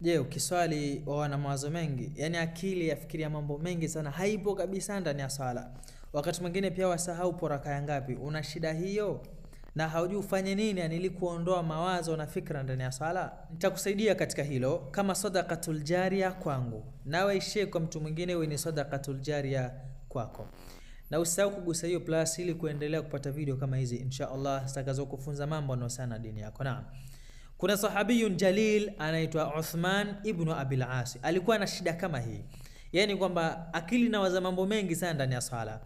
Je, ukiswali wana mawazo mengi, yani akili yafikiria mambo mengi sana, haipo kabisa ndani ya swala. Wakati mwingine pia wasahau po raka ngapi. Una shida hiyo na haujui ufanye nini yani ili kuondoa mawazo na fikra ndani ya swala? Nitakusaidia katika hilo kama sadaqatul jariya kwangu. Nawe ishie kwa mtu mwingine wewe ni sadaqatul jariya kwako. Na usisahau kugusa hiyo plus ili kuendelea kupata video kama hizi inshallah zitakazokufunza mambo yanayohusiana na dini yako. Naam. Kuna sahabiyun jalil anaitwa Uthman ibn Abil As. Alikuwa na shida kama hii. Yani kwamba akili na waza mambo mengi sana ndani ya swala.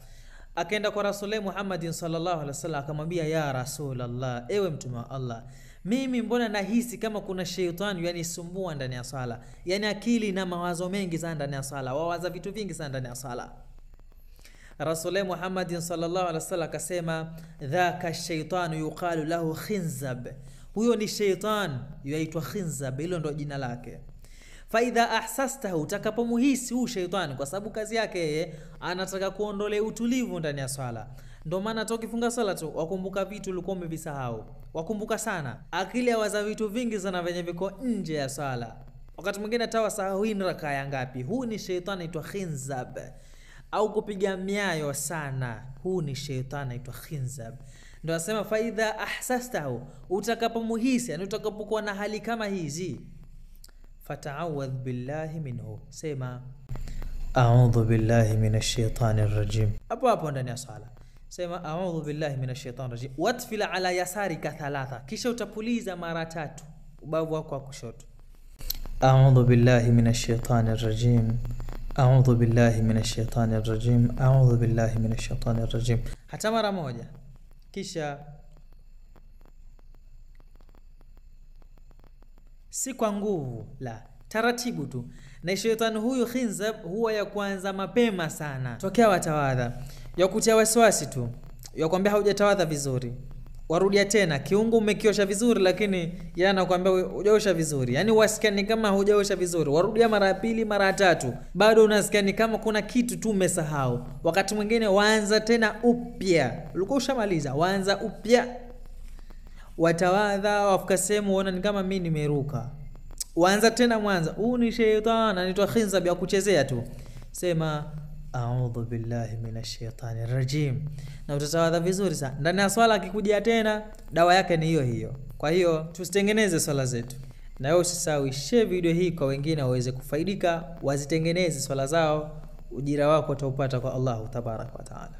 Akaenda kwa Rasulullah Muhammadin sallallahu alaihi wasallam akamwambia, ya Rasulullah, ewe mtume wa Allah, mimi mbona nahisi kama kuna sheitani yani sumbua ndani ya swala. Yani akili na mawazo mengi sana ndani ya swala. Wawaza vitu vingi sana ndani ya swala. Rasulullah Muhammadin sallallahu alaihi wasallam akasema, dhaka shaitanu yuqalu lahu Khinzab. Huyo ni shaitan yaitwa Khinzab, hilo ndo jina lake. Fa idha ahsastahu, utakapomuhisi huyu shaitan, kwa sababu kazi yake yeye anataka kuondolea utulivu ndani ya swala. Ndio maana tokifunga swala tu wakumbuka vitu ulikuwa umevisahau. Wakumbuka sana. Akili yawaza vitu vingi sana venye viko nje ya swala. Wakati mwingine tawasahau hii raka ya ngapi. Huu ni shaitan anaitwa Khinzab. Au kupiga miayo sana. Huu ni shaitan anaitwa Khinzab. Ndio asema faidha ahsastahu, utakapomuhisi yani utakapokuwa na hali kama hizi, fata'awadh billahi minhu, sema a'udhu billahi minash shaitanir rajim. Hapo ndani ya sala sema a'udhu billahi minash shaitanir rajim, watfil ala yasarika thalatha, kisha utapuliza mara 3 ubavu wako wa kushoto. A'udhu billahi minash shaitanir rajim, a'udhu billahi minash shaitanir rajim, a'udhu billahi minash shaitanir rajim, hata mara moja. Kisha si kwa nguvu, la taratibu tu. Na shetani huyu Khinzab huwa ya kwanza mapema sana tokea watawadha, ya kutia wasiwasi tu, ya kwambia hujatawadha vizuri, warudia tena kiungo umekiosha vizuri lakini yeye anakuambia hujaosha vizuri. Yani wasikia ni kama hujaosha vizuri, warudia mara ya pili mara ya tatu, bado unasikia ni kama kuna kitu tu umesahau. Wakati mwingine waanza tena upya, ulikuwa ushamaliza, waanza upya. Watawadha wafika sehemu unaona ni kama mimi nimeruka, waanza tena mwanzo. Huu ni shaytan anaitwa Khinzab ya kuchezea tu. Sema a'udhu billahi minash shaitani rajim, na utatawadha vizuri sana. Ndani ya swala akikujia tena dawa yake ni hiyo hiyo. Kwa hiyo tusitengeneze swala zetu. Na wewe usisahau share video hii kwa wengine waweze kufaidika, wazitengeneze swala zao, ujira wako utaupata kwa Allah tabaraka wa taala.